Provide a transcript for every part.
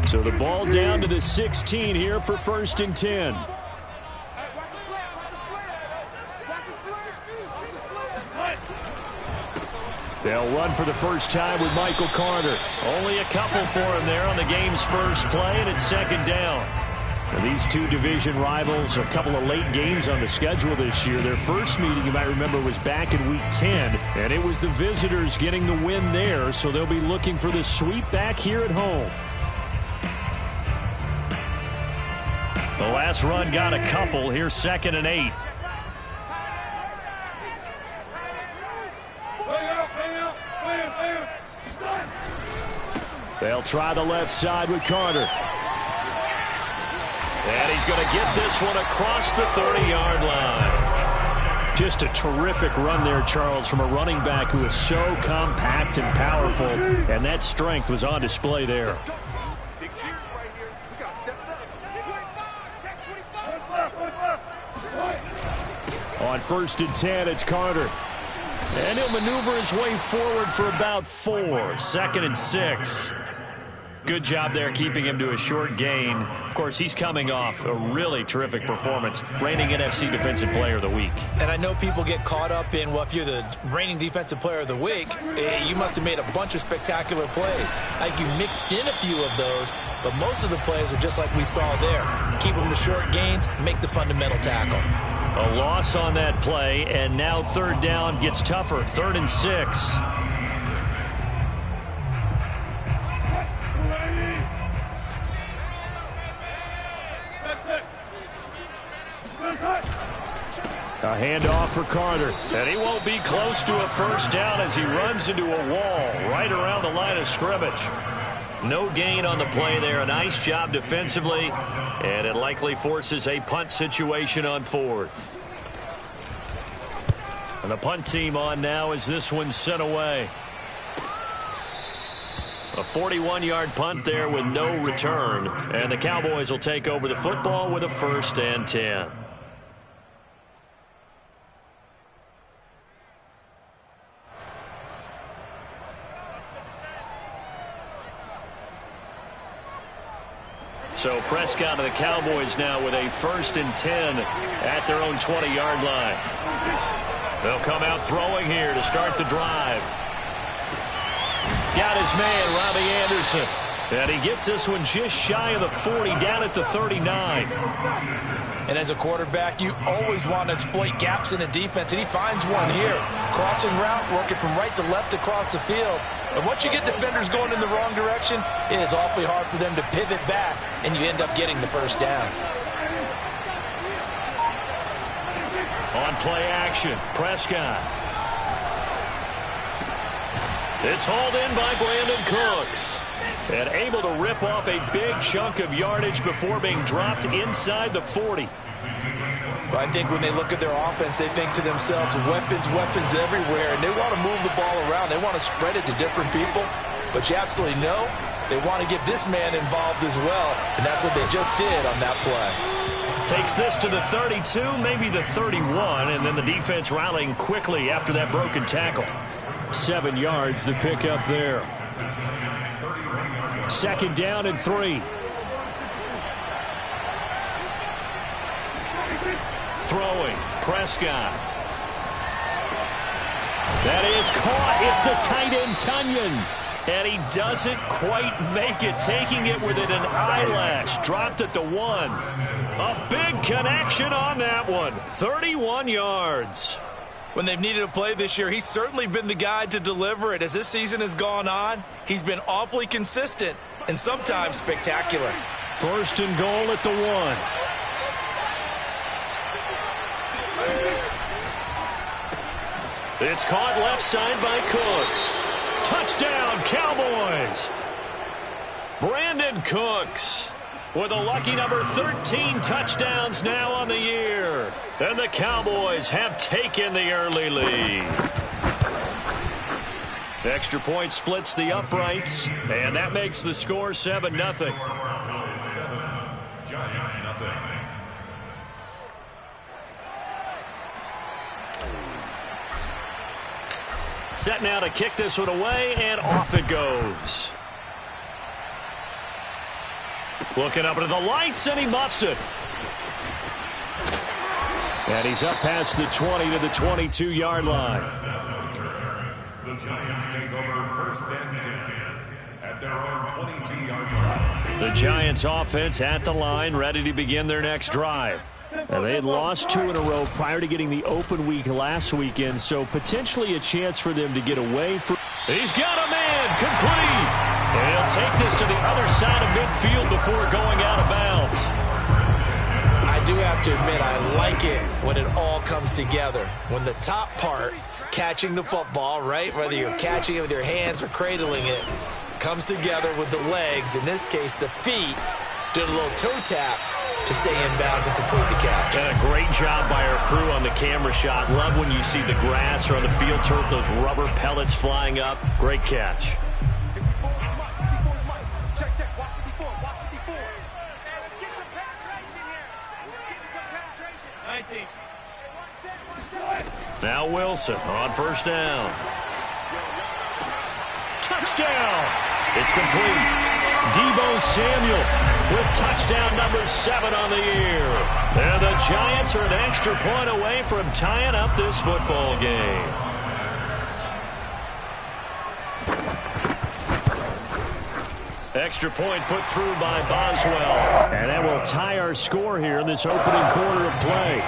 So the ball down to the 16 here for 1st and 10. They'll run for the first time with Michael Carter. Only a couple for him there on the game's first play, and it's 2nd down. Now, these two division rivals, a couple of late games on the schedule this year. Their first meeting, you might remember, was back in Week 10, and it was the visitors getting the win there, so they'll be looking for the sweep back here at home. The last run got a couple. Here's 2nd and 8. They'll try the left side with Carter. And he's going to get this one across the 30-yard line. Just a terrific run there, Charles, from a running back who is so compact and powerful. And that strength was on display there. On 1st and 10, it's Carter. And he'll maneuver his way forward for about 4. 2nd and 6. Good job there keeping him to a short gain. Of course, he's coming off a really terrific performance, reigning NFC Defensive Player of the Week. And I know people get caught up in, well, if you're the reigning Defensive Player of the Week, you must have made a bunch of spectacular plays. I think you mixed in a few of those, but most of the plays are just like we saw there. Keep them to short gains, make the fundamental tackle. A loss on that play, and now 3rd down gets tougher. 3rd and 6. A handoff for Carter, and he won't be close to a first down as he runs into a wall right around the line of scrimmage. No gain on the play there. A nice job defensively, and it likely forces a punt situation on 4th. And the punt team on now as this one's sent away. A 41-yard punt there with no return, and the Cowboys will take over the football with a 1st and 10. So Prescott and the Cowboys now with a 1st and 10 at their own 20-yard line. They'll come out throwing here to start the drive. Got his man, Robbie Anderson. And he gets this one just shy of the 40, down at the 39. And as a quarterback, you always want to exploit gaps in a defense, and he finds one here. Crossing route, working from right to left across the field. And once you get defenders going in the wrong direction, it is awfully hard for them to pivot back, and you end up getting the first down. On play action, Prescott. It's hauled in by Brandon Cooks. And able to rip off a big chunk of yardage before being dropped inside the 40. But I think when they look at their offense, they think to themselves, weapons, weapons everywhere. And they want to move the ball around. They want to spread it to different people. But you absolutely know they want to get this man involved as well. And that's what they just did on that play. Takes this to the 32, maybe the 31. And then the defense rallying quickly after that broken tackle. 7 yards, the pickup there. 2nd down and 3. Throwing, Prescott. That is caught. It's the tight end, Tunyon. And he doesn't quite make it, taking it within an eyelash. Dropped at the 1. A big connection on that one. 31 yards. When they've needed a play this year, he's certainly been the guy to deliver it. As this season has gone on, he's been awfully consistent and sometimes spectacular. 1st and goal at the 1. It's caught left side by Cooks. Touchdown, Cowboys. Brandon Cooks with a lucky number 13 touchdowns now on the year. And the Cowboys have taken the early lead. Extra point splits the uprights, and that makes the score 7-0. Giants, nothing. Set now to kick this one away, and off it goes. Looking up into the lights, and he muffs it. And he's up past the 20 to the 22-yard line. The Giants take over 1st and 10 at their own 22-yard line. The Giants offense at the line, ready to begin their next drive. And they had lost 2 in a row prior to getting the open week last weekend, so potentially a chance for them to get away from. He's got a man, complete. And he'll take this to the other side of midfield before going out of bounds. I do have to admit, I like it when it all comes together. When the top part, catching the football, right, whether you're catching it with your hands or cradling it, comes together with the legs, in this case the feet, doing a little toe tap to stay in bounds and complete the catch. And a great job by our crew on the camera shot. Love when you see the grass or on the field turf, those rubber pellets flying up. Great catch. Now Wilson on 1st down. Touchdown! It's complete. Deebo Samuel with touchdown number 7 on the year. And the Giants are an extra point away from tying up this football game. Extra point put through by Boswell. And that will tie our score here in this opening quarter of play.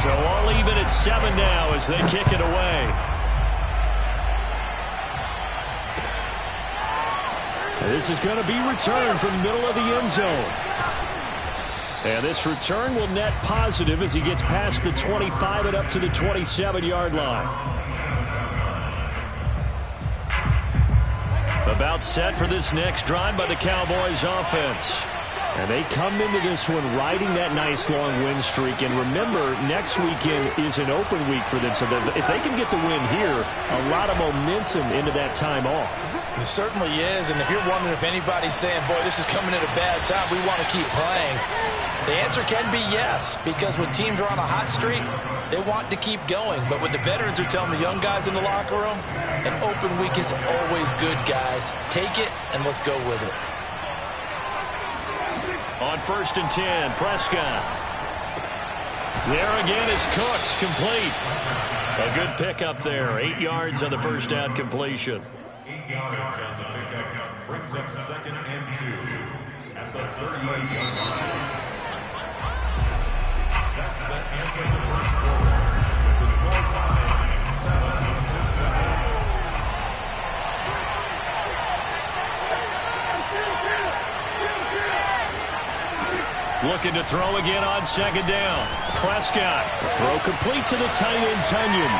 So all even at 7 now as they kick it away. This is going to be returned from the middle of the end zone. And this return will net positive as he gets past the 25 and up to the 27-yard line. About set for this next drive by the Cowboys offense. And they come into this one riding that nice long win streak. And remember, next weekend is an open week for them. So if they can get the win here, a lot of momentum into that time off. It certainly is. And if you're wondering if anybody's saying, boy, this is coming at a bad time, we want to keep playing, the answer can be yes. Because when teams are on a hot streak, they want to keep going. But what the veterans are telling the young guys in the locker room, an open week is always good, guys. Take it and let's go with it. On 1st and 10, Prescott. There again is Cooks, complete. A good pickup there. 8 yards on the 1st down completion. 8 yards on the pickup brings up 2nd and 2 at the 38-yard line. That's the end of the first quarter. The score time 7-7. Looking to throw again on 2nd down. Prescott. Throw complete to the tight end, Tunyon.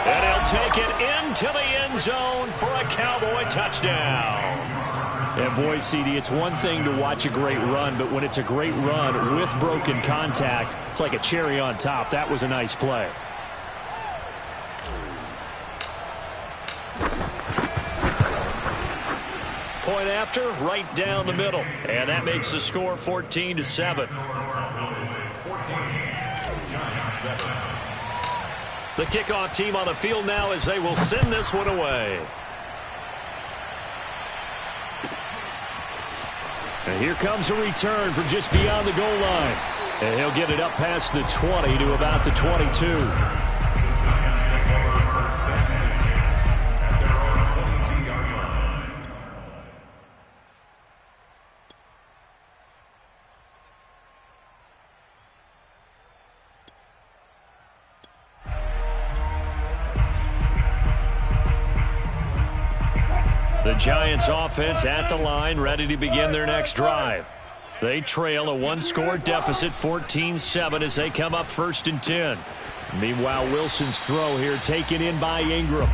And he'll take it into the end zone for a Cowboy touchdown. And boy, CD, it's one thing to watch a great run, but when it's a great run with broken contact, it's like a cherry on top. That was a nice play. Point after, right down the middle. And that makes the score 14-7. The kickoff team on the field now as they will send this one away. And here comes a return from just beyond the goal line. And he'll get it up past the 20 to about the 22. The Giants offense at the line, ready to begin their next drive. They trail a one-score deficit, 14-7, as they come up 1st and 10. Meanwhile, Wilson's throw here taken in by Ingram.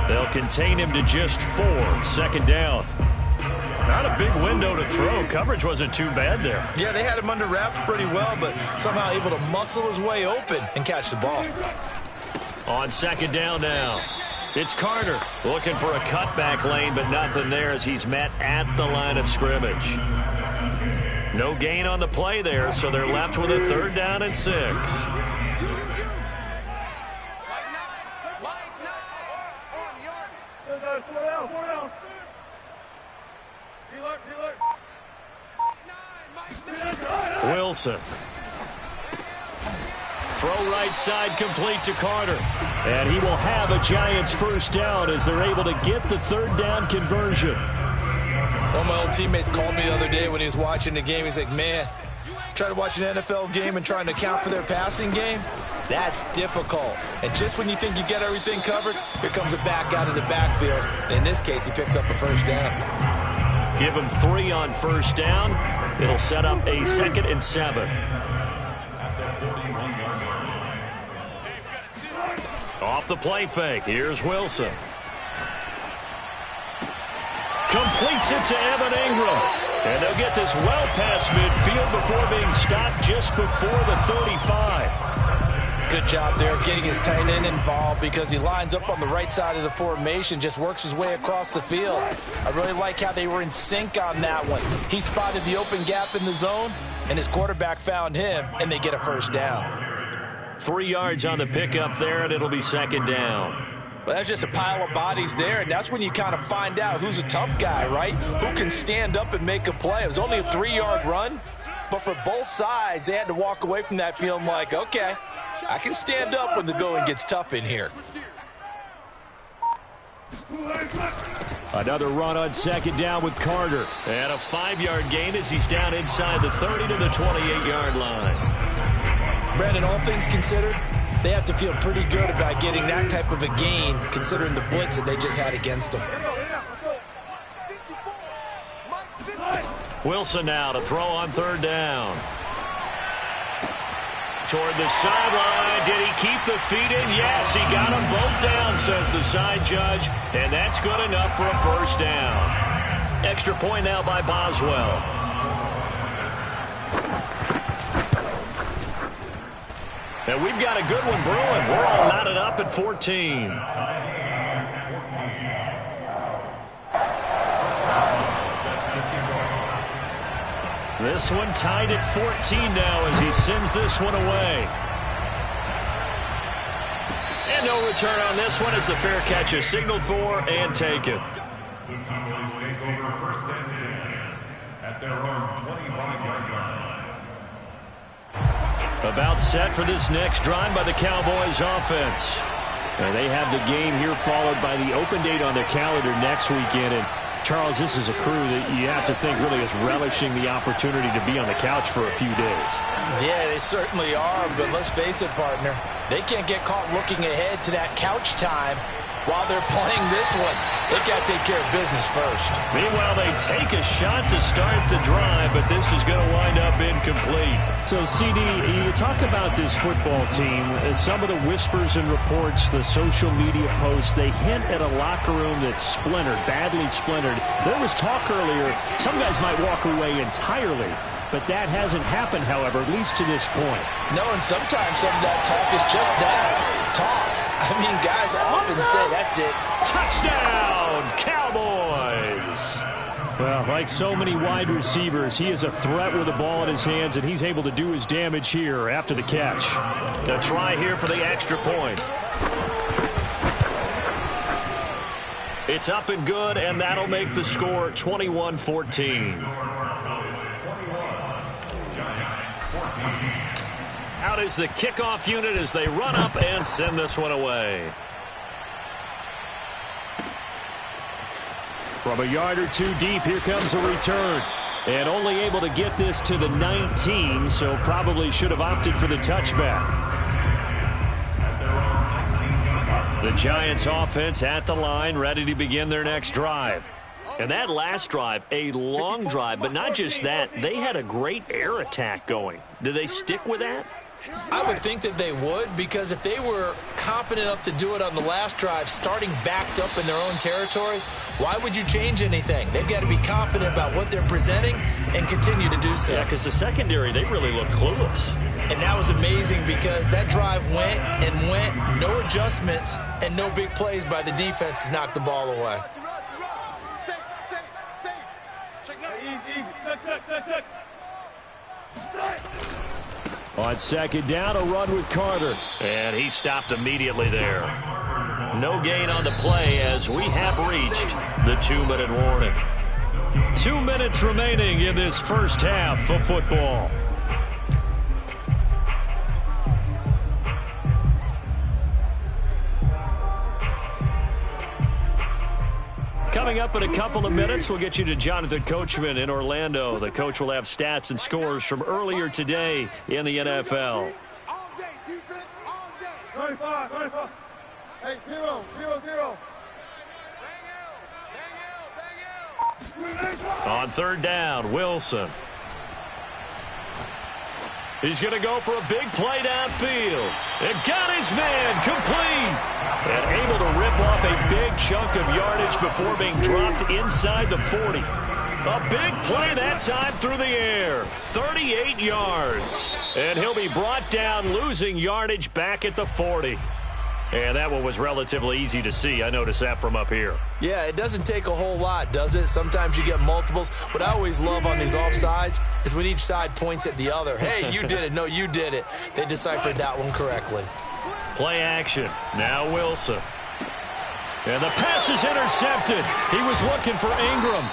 They'll contain him to just 4, 2nd down. Not a big window to throw. Coverage wasn't too bad there. Yeah, they had him under wraps pretty well, but somehow able to muscle his way open and catch the ball. On 2nd down now. It's Carter looking for a cutback lane, but nothing there as he's met at the line of scrimmage. No gain on the play there, so they're left with a 3rd down and 6. Wilson. Throw right side complete to Carter. And he will have a Giants first down as they're able to get the third down conversion. One of my old teammates called me the other day when he was watching the game. He's like, man, trying to watch an NFL game and trying to account for their passing game, that's difficult. And just when you think you get everything covered, here comes a back out of the backfield. And in this case, he picks up a first down. Give him 3 on first down. It'll set up a 2nd and 7. Off the play fake. Here's Wilson. Completes it to Evan Ingram. And they'll get this well past midfield before being stopped just before the 35. Good job there of getting his tight end involved because he lines up on the right side of the formation, just works his way across the field. I really like how they were in sync on that one. He spotted the open gap in the zone, and his quarterback found him, and they get a first down. 3 yards on the pickup there, and it'll be 2nd down. Well, that's just a pile of bodies there, and that's when you kind of find out who's a tough guy, right? Who can stand up and make a play. It was only a 3-yard run, but for both sides, they had to walk away from that feeling like, okay, I can stand up when the going gets tough in here. Another run on 2nd down with Carter. And a 5-yard gain as he's down inside the 30 to the 28-yard line. Brandon, all things considered, they have to feel pretty good about getting that type of a gain considering the blitz that they just had against them. Wilson now to throw on 3rd down. Toward the sideline. Did he keep the feet in? Yes, he got them both down, says the side judge. And that's good enough for a first down. Extra point now by Boswell. And we've got a good one brewing. We're all knotted up at 14. This one tied at 14 now as he sends this one away. And no return on this one as the fair catch is signaled for and taken. The Cowboys take over 1st and 10 at their own 25-yard line. About set for this next drive by the Cowboys offense. And they have the game here followed by the open date on their calendar next weekend. And Charles, this is a crew that you have to think really is relishing the opportunity to be on the couch for a few days. Yeah, they certainly are, but let's face it, partner. They can't get caught looking ahead to that couch time while they're playing this one. They got to take care of business first. Meanwhile, they take a shot to start the drive, but this is going to wind up incomplete. So, CD, you talk about this football team, some of the whispers and reports, the social media posts, they hint at a locker room that's splintered, badly splintered. There was talk earlier, some guys might walk away entirely, but that hasn't happened, however, at least to this point. No, and sometimes some of that talk is just that, talk. I mean, guys often say, that's it. Touchdown, Cowboys! Well, like so many wide receivers, he is a threat with the ball in his hands, and he's able to do his damage here after the catch. A try here for the extra point. It's up and good, and that'll make the score 21-14. Out is the kickoff unit as they run up and send this one away. From a yard or two deep, here comes a return. And only able to get this to the 19, so probably should have opted for the touchback. The Giants offense at the line, ready to begin their next drive. And that last drive, a long drive, but not just that, they had a great air attack going. Do they stick with that? I would think that they would, because if they were confident enough to do it on the last drive, starting backed up in their own territory, why would you change anything? They've got to be confident about what they're presenting and continue to do so. Yeah, because the secondary, they really looked clueless. And that was amazing because that drive went and went, no adjustments, and no big plays by the defense to knock the ball away. On second down, a run with Carter. And he stopped immediately there. No gain on the play as we have reached the 2-minute warning. 2 minutes remaining in this first half of football. Coming up in a couple of minutes, we'll get you to Jonathan Coachman in Orlando. The coach will have stats and scores from earlier today in the NFL. All day, defense, all day. 35, 35. Hey, 0, 0, 0. On third down, Wilson. He's going to go for a big play downfield. And got his man complete. And able to rip off a big chunk of yardage before being dropped inside the 40. A big play that time through the air. 38 yards. And he'll be brought down, losing yardage back at the 40. And that one was relatively easy to see. I noticed that from up here. Yeah, it doesn't take a whole lot, does it? Sometimes you get multiples. What I always love on these offsides is when each side points at the other. Hey, you did it. No, you did it. They deciphered that one correctly. Play action. Now Wilson. And the pass is intercepted. He was looking for Ingram.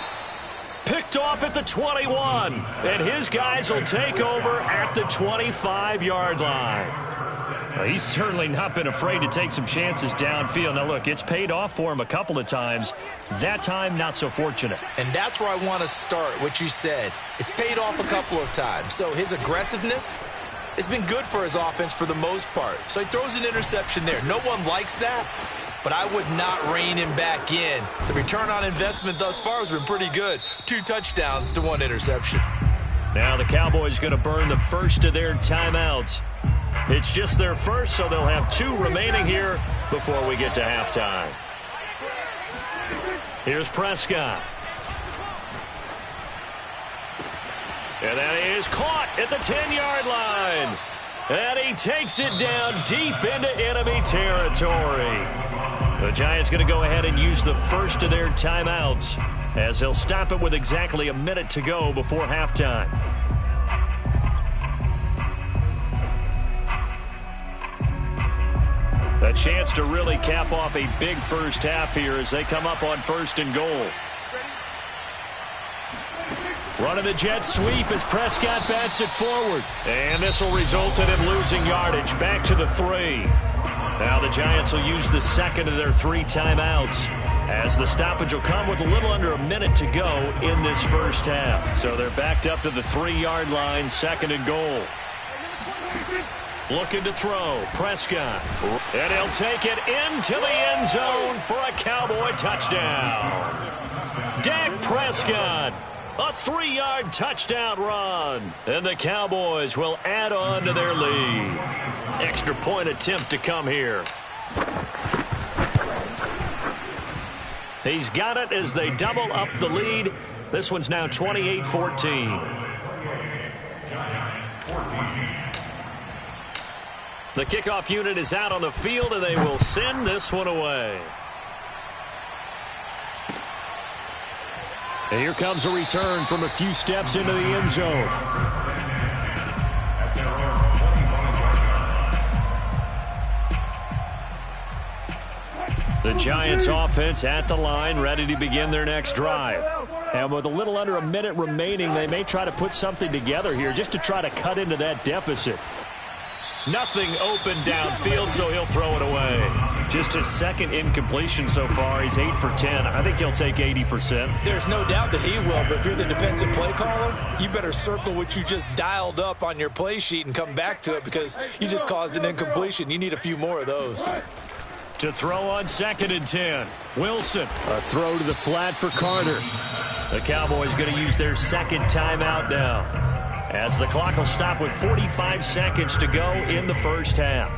Picked off at the 21. And his guys will take over at the 25-yard line. Well, he's certainly not been afraid to take some chances downfield. Now, look, it's paid off for him a couple of times. That time, not so fortunate. And that's where I want to start, what you said. It's paid off a couple of times. So his aggressiveness has been good for his offense for the most part. So he throws an interception there. No one likes that, but I would not rein him back in. The return on investment thus far has been pretty good. 2 touchdowns to 1 interception. Now the Cowboys going to burn the first of their timeouts. It's just their first, so they'll have 2 remaining here before we get to halftime. Here's Prescott. And that is caught at the 10-yard line. And he takes it down deep into enemy territory. The Giants going to go ahead and use the first of their timeouts as they'll stop it with exactly a minute to go before halftime. A chance to really cap off a big first half here as they come up on 1st and goal. Running the jet sweep as Prescott bats it forward. And this will result in him losing yardage back to the 3. Now the Giants will use the second of their 3 timeouts as the stoppage will come with a little under a minute to go in this first half. So they're backed up to the 3-yard line, 2nd and goal. Looking to throw, Prescott. And he'll take it into the end zone for a Cowboy touchdown. Dak Prescott, a 3-yard touchdown run. And the Cowboys will add on to their lead. Extra point attempt to come here. He's got it as they double up the lead. This one's now 28-14. The kickoff unit is out on the field, and they will send this one away. And here comes a return from a few steps into the end zone. The Giants offense at the line, ready to begin their next drive. And with a little under a minute remaining, they may try to put something together here just to try to cut into that deficit. Nothing open downfield, so he'll throw it away. Just his 2nd incompletion so far. He's 8 for 10. I think he'll take 80%. There's no doubt that he will, but if you're the defensive play caller, you better circle what you just dialed up on your play sheet and come back to it because you just caused an incompletion. You need a few more of those. To throw on 2nd and 10. Wilson. A throw to the flat for Carter. The Cowboys going to use their 2nd timeout now, as the clock will stop with 45 seconds to go in the first half.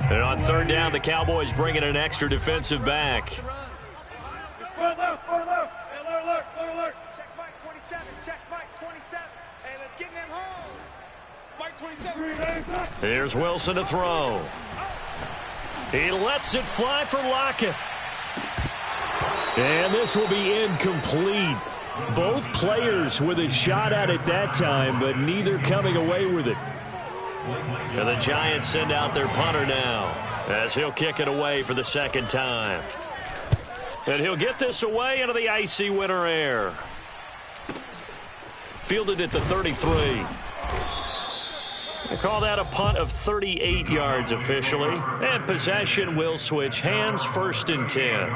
And on 3rd down, the Cowboys bring in an extra defensive back. Far left. Alert. Check Mike 27. Check Mike 27. Hey, let's get them home. Mike 27. Here's Wilson to throw. He lets it fly for Lockett. And this will be incomplete. Both players with a shot at it that time, but neither coming away with it. And the Giants send out their punter now, as he'll kick it away for the 2nd time. And he'll get this away into the icy winter air. Fielded at the 33. They call that a punt of 38 yards officially. And possession will switch hands, 1st and 10.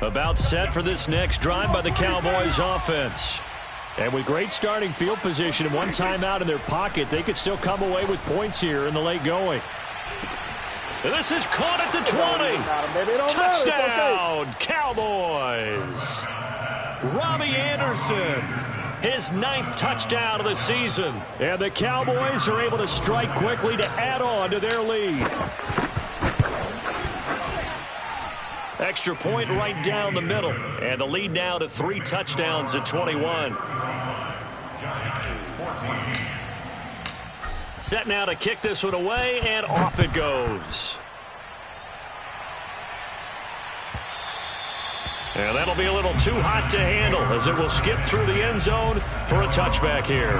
About set for this next drive by the Cowboys offense. And with great starting field position and one timeout in their pocket, they could still come away with points here in the late going. And this is caught at the 20. Touchdown, Cowboys. Robbie Anderson, his 9th touchdown of the season. And the Cowboys are able to strike quickly to add on to their lead. Extra point right down the middle. And the lead now to 3 touchdowns at 21. Set now to kick this one away, and off it goes. And that'll be a little too hot to handle as it will skip through the end zone for a touchback here.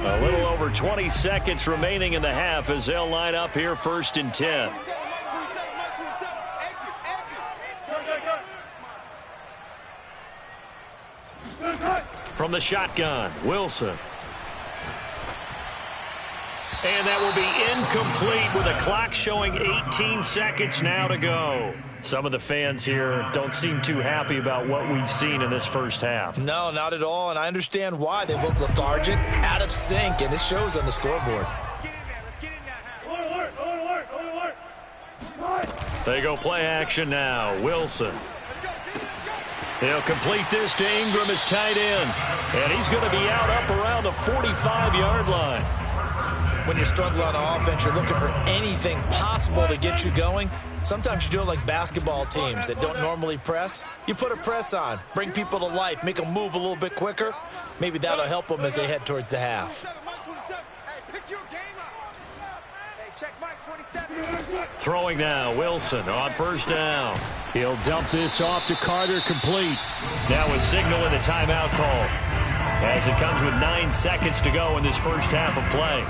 A little over 20 seconds remaining in the half as they'll line up here 1st and 10. From the shotgun, Wilson. And that will be incomplete with a clock showing 18 seconds now to go. Some of the fans here don't seem too happy about what we've seen in this first half. No, not at all, and I understand why. They look lethargic, out of sync, and it shows on the scoreboard. They go play action now. Wilson. He'll complete this to Ingram as tight end. And he's going to be out up around the 45-yard line. When you're struggling on offense, you're looking for anything possible to get you going. Sometimes you do it like basketball teams that don't normally press. You put a press on, bring people to life, make them move a little bit quicker. Maybe that'll help them as they head towards the half. Throwing now, Wilson on 1st down. He'll dump this off to Carter, complete. Now a signal and a timeout call as it comes with 9 seconds to go in this first half of play.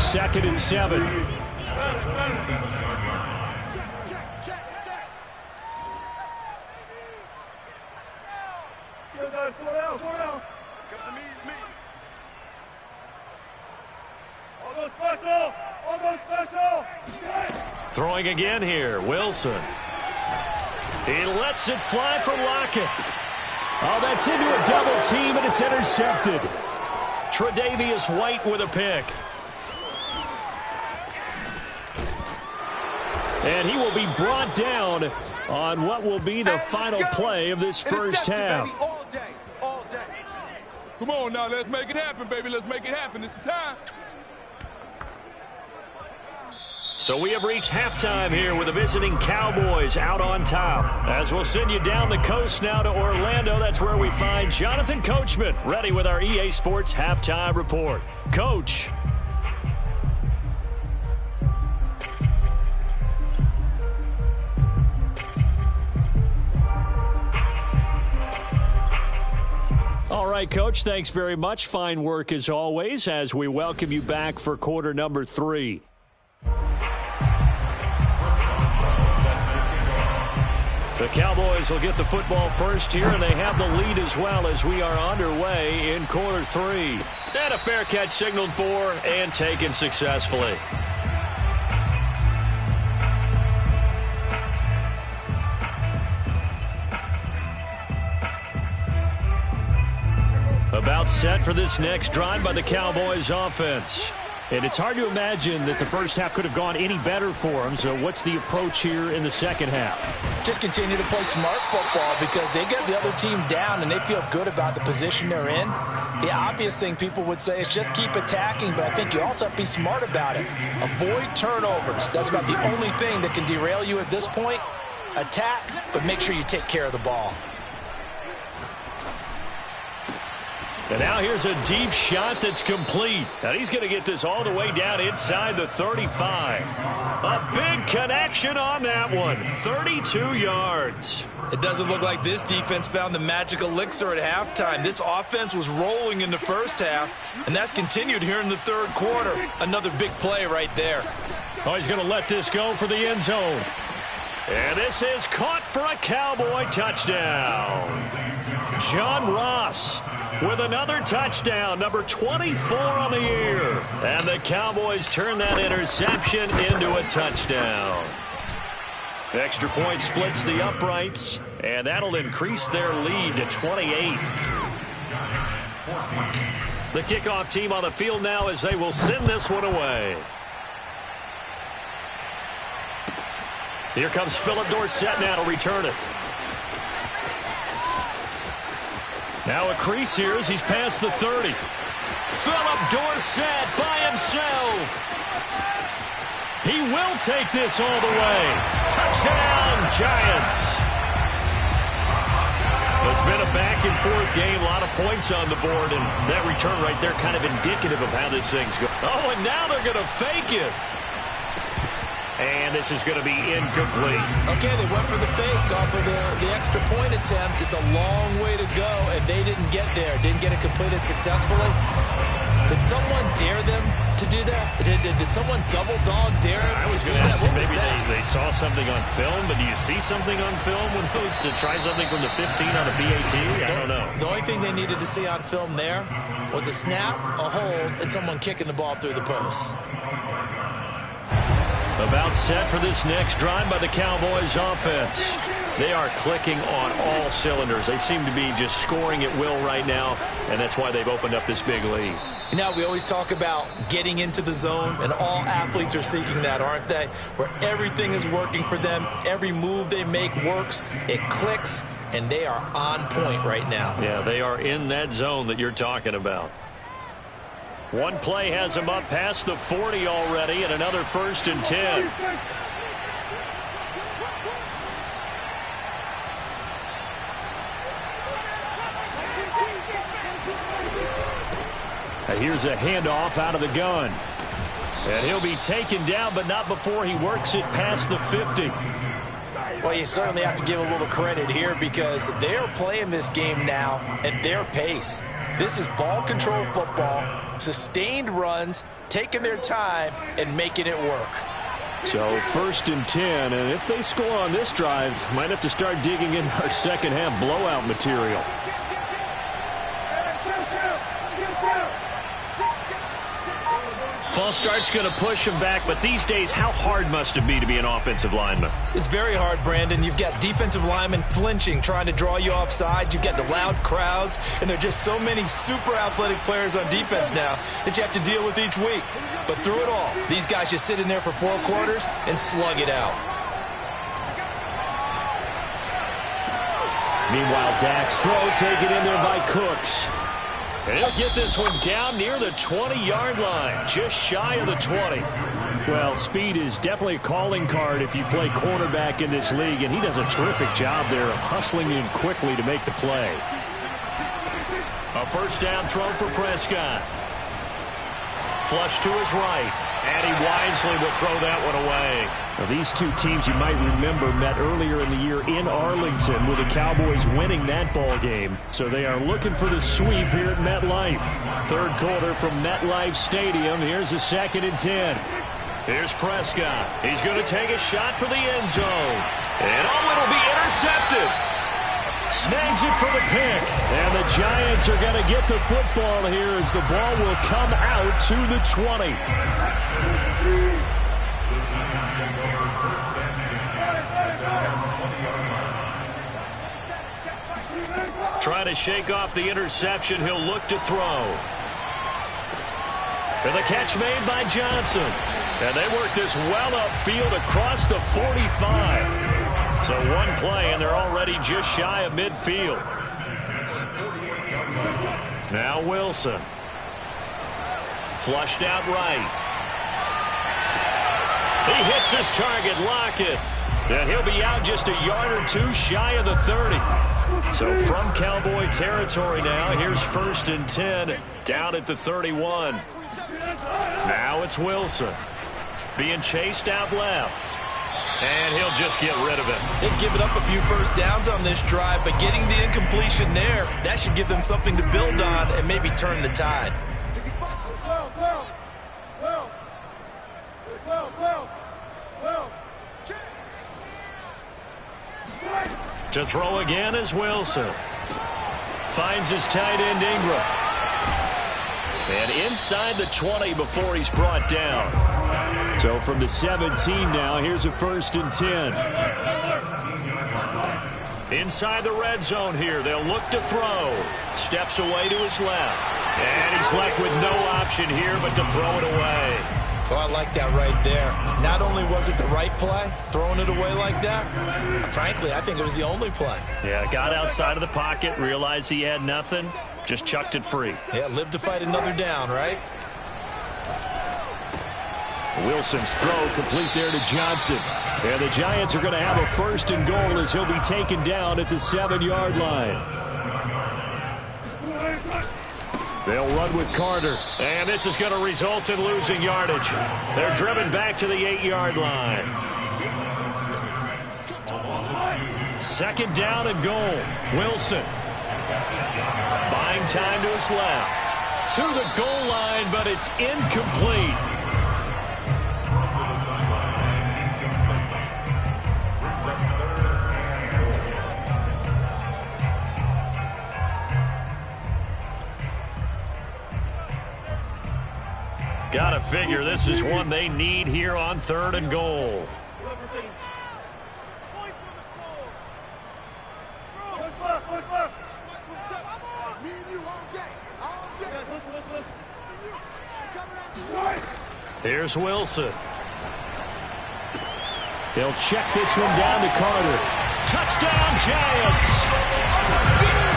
2nd and 7. Throwing again here, Wilson. He lets it fly for Lockett. Oh, that's into a double team, and it's intercepted. Tre'Davious White with a pick. And he will be brought down on what will be the final play of this first half. All day. Come on now, let's make it happen, baby. Let's make it happen. It's the time. So we have reached halftime here with the visiting Cowboys out on top. As we'll send you down the coast now to Orlando, that's where we find Jonathan Coachman ready with our EA Sports Halftime Report. Coach. All right, Coach, thanks very much. Fine work as always as we welcome you back for quarter number 3. The Cowboys will get the football first here, and they have the lead as well as we are underway in quarter 3. And a fair catch signaled for and taken successfully. About set for this next drive by the Cowboys offense. And it's hard to imagine that the first half could have gone any better for them. So what's the approach here in the second half? Just continue to play smart football because they get the other team down and they feel good about the position they're in. The obvious thing people would say is just keep attacking, but I think you also have to be smart about it. Avoid turnovers. That's about the only thing that can derail you at this point. Attack, but make sure you take care of the ball. And now here's a deep shot that's complete. And he's going to get this all the way down inside the 35. A big connection on that one. 32 yards. It doesn't look like this defense found the magic elixir at halftime. This offense was rolling in the first half, and that's continued here in the third quarter. Another big play right there. Oh, he's going to let this go for the end zone. And this is caught for a Cowboy touchdown. John Ross with another touchdown, number 24 on the year. And the Cowboys turn that interception into a touchdown. Extra point splits the uprights, and that'll increase their lead to 28. The kickoff team on the field now as they will send this one away. Here comes Philip Dorsett now to return it. Now a crease here as he's past the 30. Philip Dorsett by himself. He will take this all the way. Touchdown, Giants. It's been a back-and-forth game, a lot of points on the board, and that return right there kind of indicative of how this thing's going. Oh, and now they're going to fake it. And this is going to be incomplete. Okay, they went for the fake off of the extra point attempt. It's a long way to go, and they didn't get there. Didn't get it completed successfully. Did someone dare them to do that? Did someone double dog dare them? I was going to ask you, maybe they saw something on film, but do you see something on film when it was to try something from the 15 on the PAT? I don't know. The only thing they needed to see on film there was a snap, a hold, and someone kicking the ball through the post. About set for this next drive by the Cowboys offense. They are clicking on all cylinders. They seem to be just scoring at will right now, and that's why they've opened up this big lead. You know, we always talk about getting into the zone, and all athletes are seeking that, aren't they? Where everything is working for them, every move they make works, it clicks, and they are on point right now. Yeah, they are in that zone that you're talking about. One play has them up past the 40 already, and another 1st and 10. Now here's a handoff out of the gun. And he'll be taken down, but not before he works it past the 50. Well, you certainly have to give a little credit here because they're playing this game now at their pace. This is ball control football, sustained runs, taking their time, and making it work. So 1st and 10, and if they score on this drive, might have to start digging in our second half blowout material. False start's going to push him back, but these days, how hard must it be to be an offensive lineman? It's very hard, Brandon. You've got defensive linemen flinching, trying to draw you off sides. You've got the loud crowds, and there are just so many super athletic players on defense now that you have to deal with each week. But through it all, these guys just sit in there for 4 quarters and slug it out. Meanwhile, Dak's throw taken in there by Cooks. And he'll get this one down near the 20-yard line, just shy of the 20. Well, speed is definitely a calling card if you play quarterback in this league, and he does a terrific job there of hustling in quickly to make the play. A 1st down throw for Prescott. Flush to his right, and he wisely will throw that one away. Now, these two teams you might remember met earlier in the year in Arlington with the Cowboys winning that ball game. So they are looking for the sweep here at MetLife. 3rd quarter from MetLife Stadium. Here's a 2nd and 10. Here's Prescott. He's going to take a shot for the end zone. And it'll be intercepted. Snags it for the pick. And the Giants are going to get the football here as the ball will come out to the 20. Trying to shake off the interception. He'll look to throw. And the catch made by Johnson. And they work this well upfield across the 45. So one play, and they're already just shy of midfield. Now Wilson. Flushed out right. He hits his target, Lockett. And he'll be out just a yard or two shy of the 30. So from Cowboy territory now, here's 1st and 10 down at the 31. Now it's Wilson being chased out left. And he'll just get rid of it. They've given up a few first downs on this drive, but getting the incompletion there, that should give them something to build on and maybe turn the tide. To throw again is Wilson. Finds his tight end Ingram. And inside the 20 before he's brought down. So from the 17 now, here's a 1st and 10. Inside the red zone here, they'll look to throw. Steps away to his left. And he's left with no option here but to throw it away. Oh, I like that right there. Not only was it the right play, throwing it away like that, frankly, I think it was the only play. Yeah, got outside of the pocket, realized he had nothing, just chucked it free. Yeah, live to fight another down, right? Wilson's throw complete there to Johnson. And the Giants are going to have a 1st and goal as he'll be taken down at the 7-yard line. They'll run with Carter. And this is going to result in losing yardage. They're driven back to the 8-yard line. 2nd down and goal. Wilson. Buying time to his left. To the goal line, but it's incomplete. Gotta figure this is one they need here on 3rd and goal. Here's Wilson. They'll check this one down to Carter. Touchdown, Giants!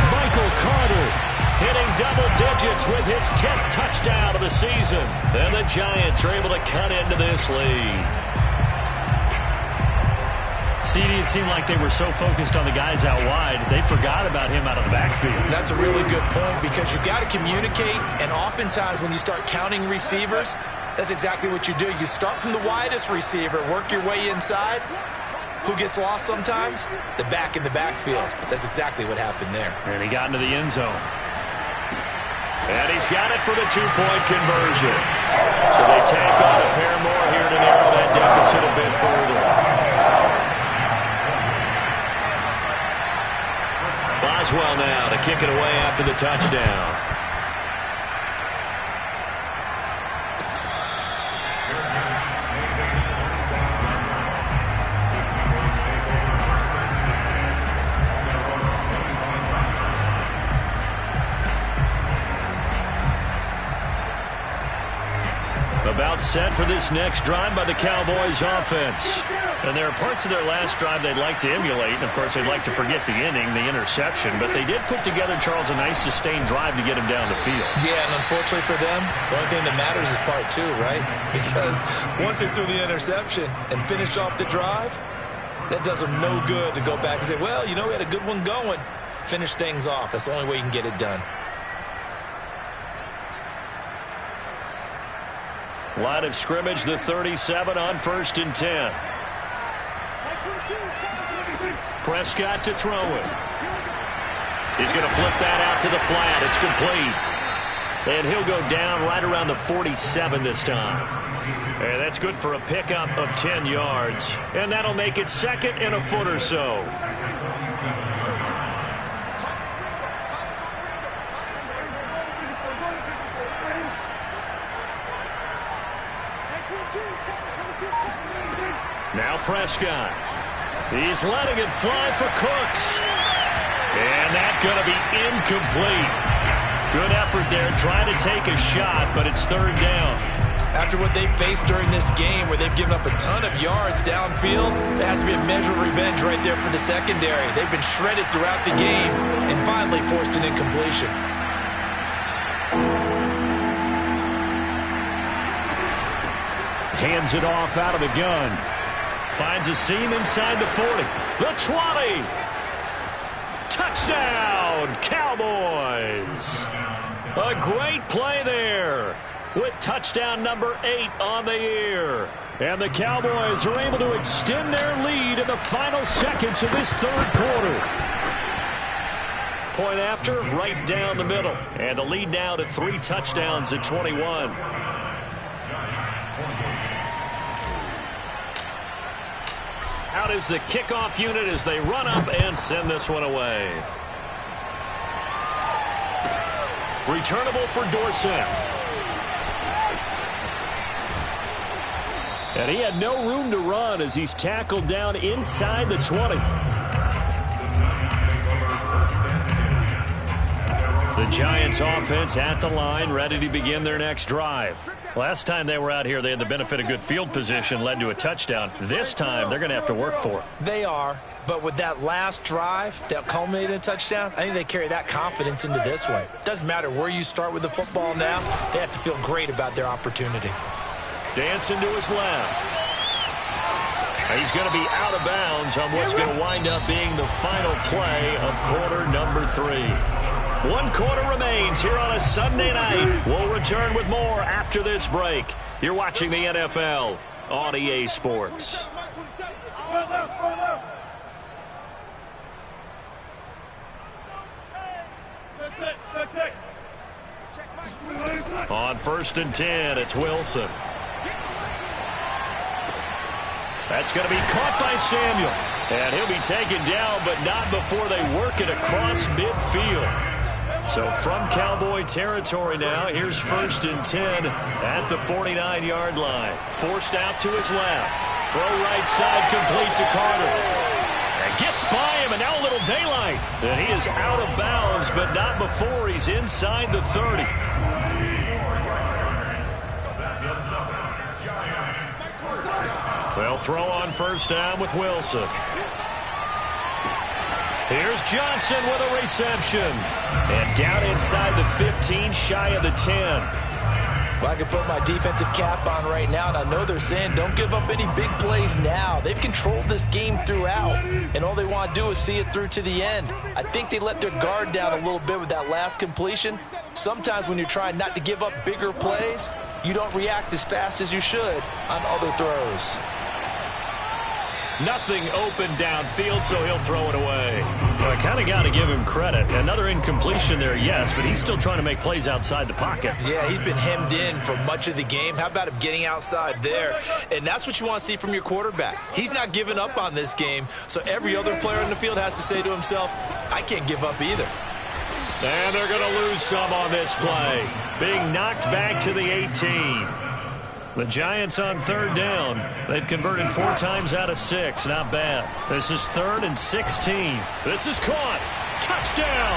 Michael Carter hitting double digits with his 10th touchdown of the season. Then the Giants are able to cut into this lead. CD, it seemed like they were so focused on the guys out wide, they forgot about him out of the backfield. That's a really good point because you've got to communicate, and oftentimes when you start counting receivers, that's exactly what you do. You start from the widest receiver, work your way inside. Who gets lost sometimes? The back in the backfield. That's exactly what happened there. And he got into the end zone. And he's got it for the 2-point conversion. So they tack on a pair more here to narrow that deficit a bit further. Boswell now to kick it away after the touchdown. About set for this next drive by the Cowboys offense. And there are parts of their last drive they'd like to emulate. And, of course, they'd like to forget the inning, the interception. But they did put together, Charles, a nice sustained drive to get him down the field. Yeah, and unfortunately for them, the only thing that matters is part 2, right? Because once they threw the interception and finished off the drive, that does them no good to go back and say, well, you know, we had a good one going. Finish things off. That's the only way you can get it done. Line of scrimmage, the 37 on 1st and 10. Prescott to throw it. He's going to flip that out to the flat. It's complete. And he'll go down right around the 47 this time. And that's good for a pickup of 10 yards. And that'll make it 2nd and a foot or so. Now Prescott. He's letting it fly for Cooks. And that's going to be incomplete. Good effort there, trying to take a shot, but it's 3rd down. After what they faced during this game where they've given up a ton of yards downfield, there has to be a measure of revenge right there for the secondary. They've been shredded throughout the game and finally forced an incompletion. Hands it off out of the gun. Finds a seam inside the 40. The 20. Touchdown, Cowboys! A great play there with touchdown number 8 on the year. And the Cowboys are able to extend their lead in the final seconds of this third quarter. Point after, right down the middle. And the lead now to 3 touchdowns at 21. Out is the kickoff unit as they run up and send this one away. Returnable for Dorsett. And he had no room to run as he's tackled down inside the 20. The Giants offense at the line, ready to begin their next drive. Last time they were out here, they had the benefit of good field position, led to a touchdown. This time, they're going to have to work for it. They are, but with that last drive that culminated in a touchdown, I think they carry that confidence into this one. Doesn't matter where you start with the football now, they have to feel great about their opportunity. Dancing to his left. He's going to be out of bounds on what's going to wind up being the final play of quarter number 3. 1 quarter remains here on a Sunday night. We'll return with more after this break. You're watching the NFL on EA Sports. On 1st and 10, it's Wilson. That's going to be caught by Samuel. And he'll be taken down, but not before they work it across midfield. So from Cowboy territory now, here's 1st and 10 at the 49-yard line. Forced out to his left. Throw right side complete to Carter. And gets by him, and now a little daylight. And he is out of bounds, but not before he's inside the 30. They'll throw on 1st down with Wilson. Here's Johnson with a reception. And down inside the 15, shy of the 10. Well, I can put my defensive cap on right now, and I know they're saying don't give up any big plays now. They've controlled this game throughout, and all they want to do is see it through to the end. I think they let their guard down a little bit with that last completion. Sometimes when you're trying not to give up bigger plays, you don't react as fast as you should on other throws. Nothing open downfield, so he'll throw it away. Well, I kind of got to give him credit. Another incompletion there, yes, but he's still trying to make plays outside the pocket. Yeah, he's been hemmed in for much of the game. How about him getting outside there? And that's what you want to see from your quarterback. He's not giving up on this game, so every other player in the field has to say to himself, I can't give up either. And they're going to lose some on this play. Being knocked back to the 18. The Giants on 3rd down. They've converted 4 times out of 6. Not bad. This is 3rd and 16. This is caught. Touchdown.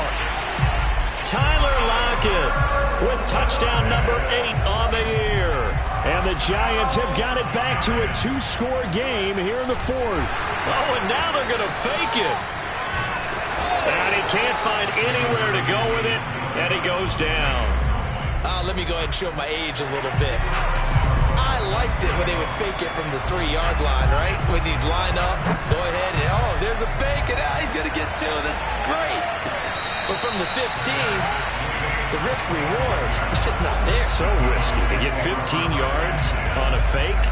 Tyler Lockett with touchdown number 8 on the year. And the Giants have got it back to a 2-score game here in the 4th. Oh, and now they're going to fake it. And he can't find anywhere to go with it. And he goes down. Let me go ahead and show my age a little bit. I liked it when they would fake it from the 3-yard line, right? When he'd line up, go ahead, and oh, there's a fake, and he's going to get 2. That's great. But from the 15, the risk-reward, it's just not there. So risky to get 15 yards on a fake.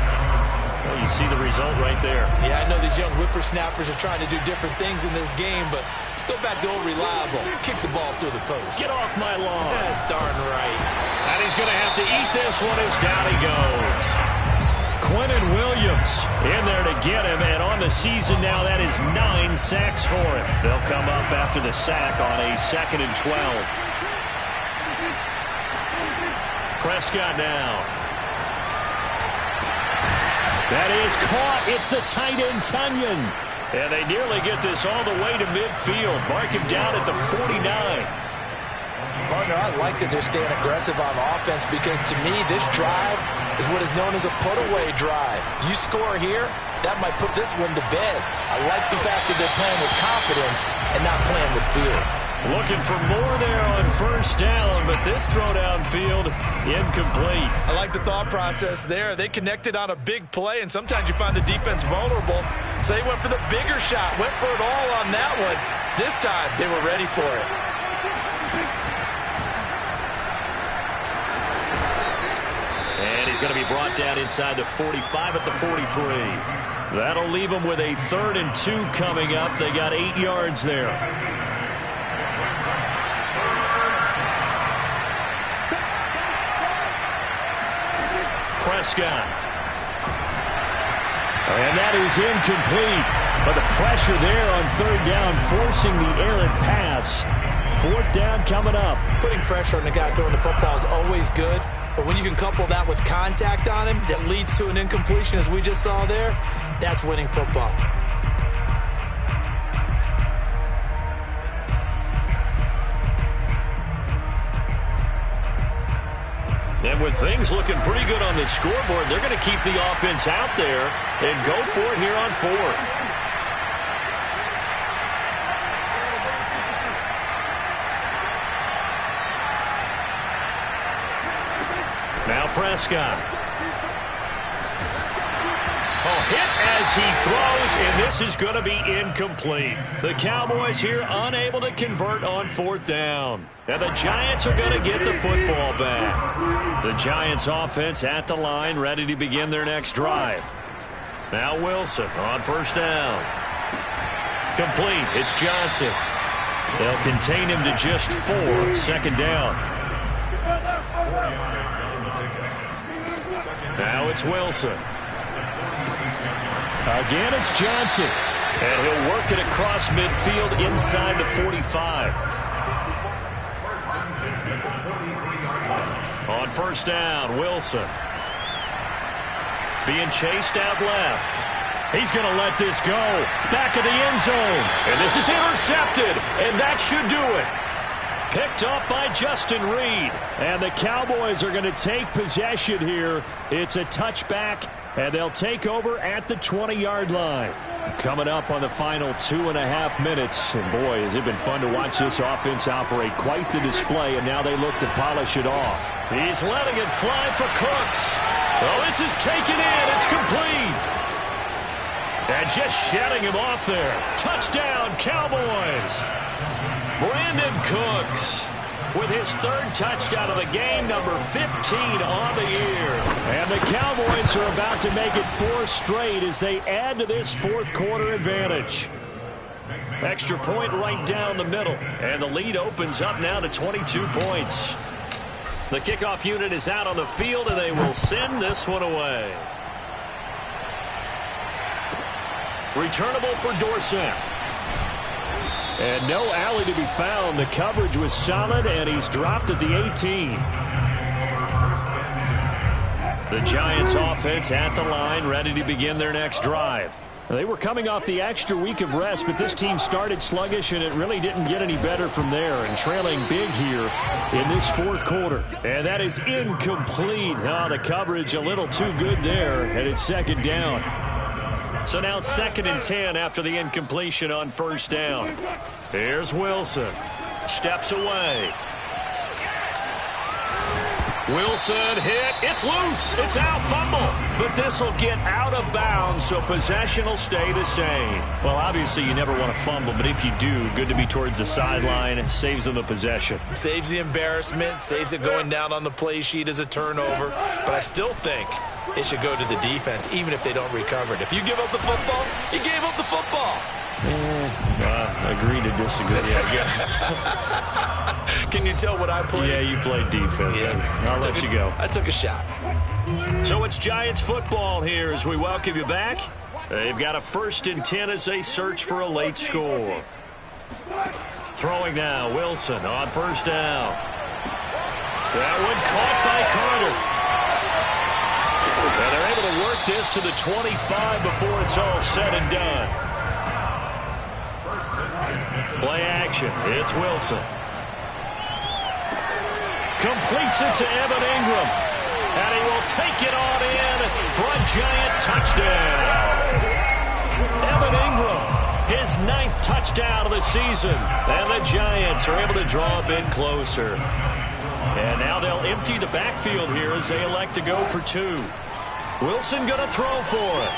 Well, you see the result right there. Yeah, I know these young whippersnappers are trying to do different things in this game, but let's go back to old reliable. Kick the ball through the post. Get off my lawn. That's darn right. And he's going to have to eat this one as down he goes. Quentin Williams in there to get him, and on the season now, that is 9 sacks for him. They'll come up after the sack on a 2nd and 12. Prescott now. That is caught. It's the tight end, Tunyon. And they nearly get this all the way to midfield. Mark him down at the 49. Partner, I like that they're staying aggressive on offense because, to me, this drive is what is known as a put-away drive. You score here, that might put this one to bed. I like the fact that they're playing with confidence and not playing with fear. Looking for more there on 1st down, but this throw downfield incomplete. I like the thought process there. They connected on a big play, and sometimes you find the defense vulnerable. So they went for the bigger shot, went for it all on that one. This time, they were ready for it. And he's going to be brought down inside the 45 at the 43. That'll leave them with a 3rd and 2 coming up. They got 8 yards there. Prescott. And that is incomplete. But the pressure there on 3rd down, forcing the errant pass. 4th down coming up. Putting pressure on the guy throwing the football is always good. But when you can couple that with contact on him that leads to an incompletion, as we just saw there, that's winning football. And with things looking pretty good on the scoreboard, they're going to keep the offense out there and go for it here on 4th. Now Prescott. Hit as he throws, and this is going to be incomplete. The Cowboys here unable to convert on 4th down. And the Giants are going to get the football back. The Giants offense at the line, ready to begin their next drive. Now Wilson on 1st down. Complete. It's Johnson. They'll contain him to just 4. 2nd down. Now it's Wilson. Again, it's Johnson. And he'll work it across midfield inside the 45. On 1st down, Wilson. Being chased out left. He's going to let this go. Back of the end zone. And this is intercepted. And that should do it. Picked up by Justin Reed. And the Cowboys are going to take possession here. It's a touchback. And they'll take over at the 20-yard line. Coming up on the final 2.5 minutes. And boy, has it been fun to watch this offense operate. Quite the display, and now they look to polish it off. He's letting it fly for Cooks. Oh, this is taken in. It's complete. And just shedding him off there. Touchdown, Cowboys. Brandon Cooks with his 3rd touchdown of the game, number 15 on the year. And the Cowboys are about to make it 4 straight as they add to this 4th quarter advantage. Extra point right down the middle. And the lead opens up now to 22 points. The kickoff unit is out on the field, and they will send this one away. Returnable for Dorsett. And no alley to be found. The coverage was solid, and he's dropped at the 18. The Giants offense at the line, ready to begin their next drive. They were coming off the extra week of rest, but this team started sluggish, and it really didn't get any better from there. And trailing big here in this 4th quarter. And that is incomplete. Oh, the coverage a little too good there, and it's 2nd down. So now 2nd and 10 after the incompletion on 1st down. Here's Wilson. Steps away. Wilson hit. It's loose. It's out. Fumble. But this will get out of bounds, so possession will stay the same. Well, obviously you never want to fumble, but if you do, good to be towards the sideline. Saves them the possession. Saves the embarrassment. Saves it going down on the play sheet as a turnover. But I still think it should go to the defense, even if they don't recover it. If you give up the football, you gave up the football. Agree to disagree, I guess. Can you tell what I played? Yeah, you played defense. Yeah. I'll let you go. I took a shot. So it's Giants football here as we welcome you back. They've got a 1st and 10 as they search for a late score. Throwing now, Wilson on 1st down. That one caught by Carter. And they're able to work this to the 25 before it's all said and done. Play action. It's Wilson. Completes it to Evan Ingram. And he will take it on in for a Giant touchdown. Evan Ingram, his 9th touchdown of the season. And the Giants are able to draw a bit closer. And now they'll empty the backfield here as they elect to go for 2. Wilson going to throw for it.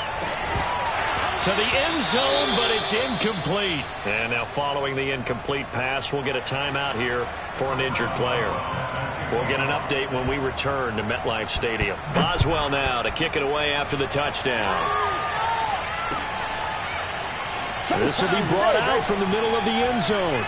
to the end zone, but it's incomplete. And now following the incomplete pass, we'll get a timeout here for an injured player. We'll get an update when we return to MetLife Stadium. Boswell now to kick it away after the touchdown. This will be brought out from the middle of the end zone.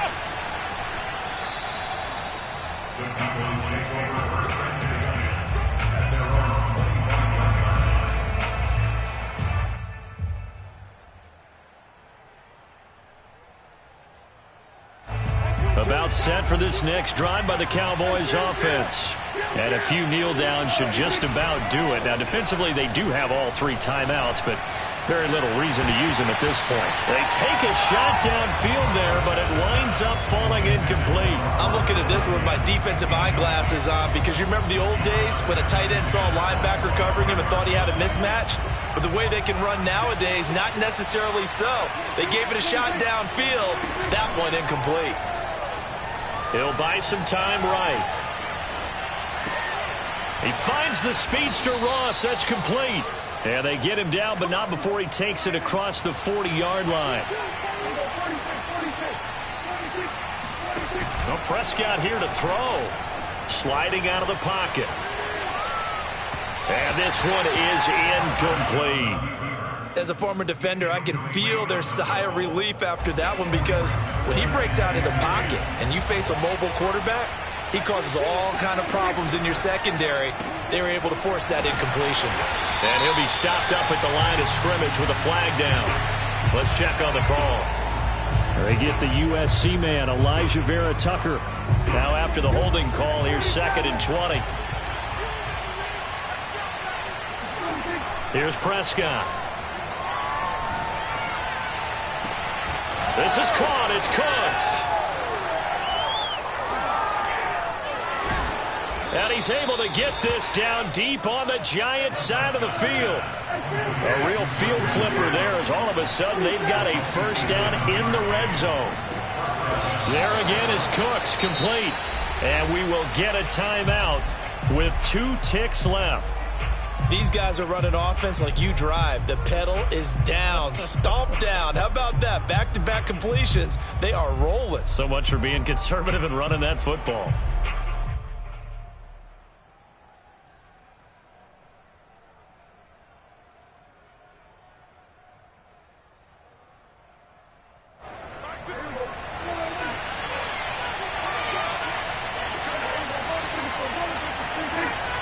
About set for this next drive by the Cowboys offense. And a few kneel downs should just about do it. Now defensively they do have all 3 timeouts, but very little reason to use them at this point. They take a shot downfield there, but it winds up falling incomplete. I'm looking at this with my defensive eyeglasses on because you remember the old days when a tight end saw a linebacker covering him and thought he had a mismatch? But the way they can run nowadays, not necessarily so. They gave it a shot downfield. That one incomplete. He'll buy some time right. He finds the speedster Ross. That's complete. And they get him down, but not before he takes it across the 40-yard line. Well, Prescott here to throw. Sliding out of the pocket. And this one is incomplete. As a former defender, I can feel their sigh of relief after that one because when he breaks out of the pocket and you face a mobile quarterback, he causes all kind of problems in your secondary. They were able to force that incompletion. And he'll be stopped up at the line of scrimmage with a flag down. Let's check on the call. They get the USC man, Elijah Vera Tucker. Now after the holding call, here's 2nd and 20. Here's Prescott. This is caught. It's Cooks. And he's able to get this down deep on the Giants side of the field. A real field flipper there as all of a sudden they've got a first down in the red zone. There again is Cooks, complete. And we will get a timeout with 2 ticks left. These guys are running offense like you drive. The pedal is down, stomped down. How about that? Back-to-back completions. They are rolling. So much for being conservative and running that football.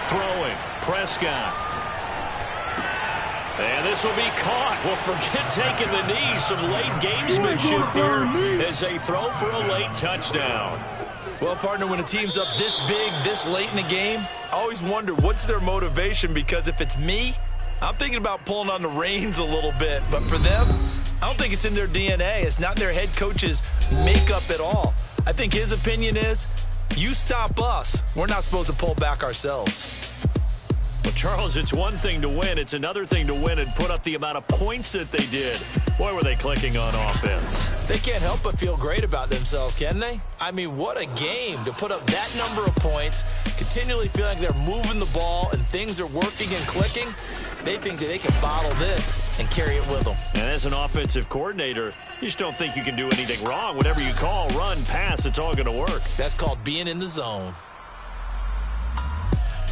Throwing, Prescott. And this will be caught. Well, forget taking the knee. Some late gamesmanship here as they throw for a late touchdown. Well, partner, when a team's up this big, this late in the game, I always wonder what's their motivation, because if it's me, I'm thinking about pulling on the reins a little bit. But for them, I don't think it's in their DNA. It's not in their head coach's makeup at all. I think his opinion is, you stop us, we're not supposed to pull back ourselves. Well, Charles, it's one thing to win. It's another thing to win and put up the amount of points that they did. Boy, were they clicking on offense. They can't help but feel great about themselves, can they? I mean, what a game to put up that number of points, continually feeling like they're moving the ball and things are working and clicking. They think that they can bottle this and carry it with them. And as an offensive coordinator, you just don't think you can do anything wrong. Whatever you call, run, pass, it's all going to work. That's called being in the zone.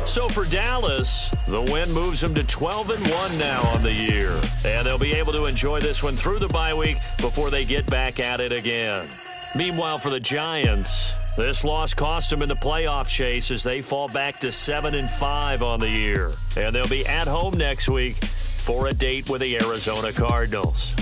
So for Dallas, the win moves them to 12-1 now on the year. And they'll be able to enjoy this one through the bye week before they get back at it again. Meanwhile, for the Giants, this loss cost them in the playoff chase as they fall back to 7-5 on the year. And they'll be at home next week for a date with the Arizona Cardinals.